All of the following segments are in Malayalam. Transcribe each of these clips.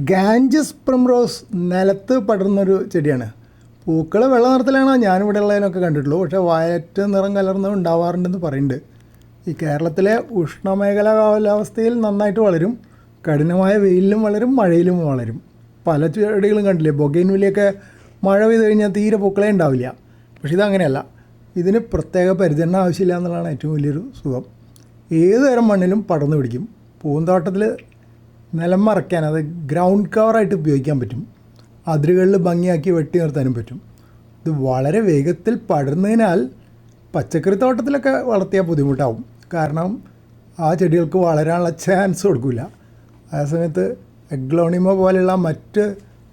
ഗാഞ്ചസ് പ്രിംറോസ് നിലത്ത് പടർന്നൊരു ചെടിയാണ്. പൂക്കൾ വെള്ള നിറത്തിലാണ് ഞാനിവിടെ ഉള്ളതിനൊക്കെ കണ്ടിട്ടുള്ളൂ. പക്ഷേ വയലറ്റ് നിറം കലർന്ന് ഉണ്ടാവാറുണ്ടെന്ന് പറയുന്നുണ്ട്. ഈ കേരളത്തിലെ ഉഷ്ണമേഖലാ കാലാവസ്ഥയിൽ നന്നായിട്ട് വളരും. കഠിനമായ വെയിലിലും വളരും, മഴയിലും വളരും. പല ചെടികളും കണ്ടില്ലേ, ബൊഗെയിൻവില്ലയൊക്കെ മഴ പെയ്ത് കഴിഞ്ഞാൽ തീരെ പൂക്കളേ ഉണ്ടാവില്ല. പക്ഷേ ഇതങ്ങനെയല്ല. ഇതിന് പ്രത്യേക പരിചരണം ആവശ്യമില്ല എന്നുള്ളതാണ് ഏറ്റവും വലിയൊരു സുഖം. ഏത് തരം മണ്ണിലും പടർന്നു പിടിക്കും. പൂന്തോട്ടത്തിൽ നിലം മറയ്ക്കാൻ, അത് ഗ്രൗണ്ട് കവറായിട്ട് ഉപയോഗിക്കാൻ പറ്റും. അതിരുകളിൽ ഭംഗിയാക്കി വെട്ടി നിർത്താനും പറ്റും. ഇത് വളരെ വേഗത്തിൽ പടർന്നതിനാൽ പച്ചക്കറി തോട്ടത്തിലൊക്കെ വളർത്തിയാൽ ബുദ്ധിമുട്ടാവും. കാരണം ആ ചെടികൾക്ക് വളരാനുള്ള ചാൻസ് കൊടുക്കില്ല. അതേസമയത്ത് എഗ്ലോണിമ പോലെയുള്ള മറ്റ്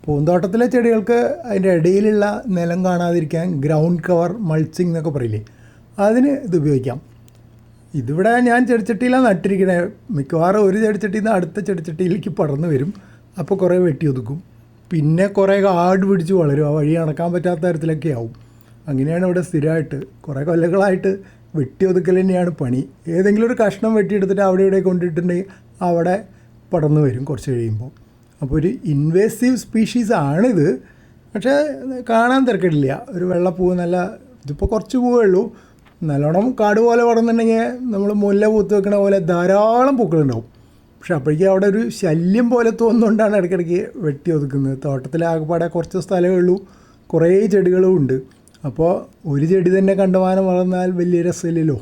പൂന്തോട്ടത്തിലെ ചെടികൾക്ക് അതിൻ്റെ ഇടയിലുള്ള നിലം കാണാതിരിക്കാൻ ഗ്രൗണ്ട് കവർ മൾച്ചിങ് എന്നൊക്കെ പറയില്ലേ, അതിന് ഇത് ഉപയോഗിക്കാം. ഇതിവിടെ ഞാൻ ചെടിച്ചട്ടിയിലാണ് നട്ടിരിക്കണേ. മിക്കവാറും ഒരു ചെടിച്ചട്ടിയിൽ നിന്ന് അടുത്ത ചെടിച്ചട്ടിയിലേക്ക് പടർന്നു വരും. അപ്പോൾ കുറേ വെട്ടി ഒതുക്കും. പിന്നെ കുറേ കാട് പിടിച്ച് വളരും. ആ വഴി നടക്കാൻ പറ്റാത്ത തരത്തിലൊക്കെ ആവും. അങ്ങനെയാണ് ഇവിടെ സ്ഥിരമായിട്ട് കുറേ കൊല്ലങ്ങളായിട്ട് വെട്ടി ഒതുക്കൽ തന്നെയാണ് പണി. ഏതെങ്കിലും ഒരു കഷ്ണം വെട്ടിയെടുത്തിട്ട് അവിടെ ഇവിടെ കൊണ്ടിട്ടുണ്ടെങ്കിൽ അവിടെ പടർന്നു വരും കുറച്ച് കഴിയുമ്പോൾ. അപ്പോൾ ഒരു ഇൻവേസീവ് സ്പീഷീസ് ആണിത്. പക്ഷേ കാണാൻ തിരക്കിടില്ല. ഒരു വെള്ളപ്പൂവ് നല്ല, ഇതിപ്പോൾ കുറച്ച് പൂവേ ഉള്ളൂ. നല്ലോണം കാട് പോലെ വളർന്നുണ്ടെങ്കിൽ നമ്മൾ മുല്ല പൂത്ത് വെക്കണ പോലെ ധാരാളം പൂക്കളുണ്ടാവും. പക്ഷെ അപ്പോഴേക്കും അവിടെ ഒരു ശല്യം പോലെ തോന്നുന്നുകൊണ്ടാണ് ഇടയ്ക്കിടയ്ക്ക് വെട്ടി ഒതുക്കുന്നത്. തോട്ടത്തിലാകെപ്പാടെ കുറച്ച് സ്ഥലമേ ഉള്ളൂ, കുറേ ചെടികളും ഉണ്ട്. അപ്പോൾ ഒരു ചെടി തന്നെ കണ്ടമാനം വളർന്നാൽ വലിയ രസമില്ലല്ലോ.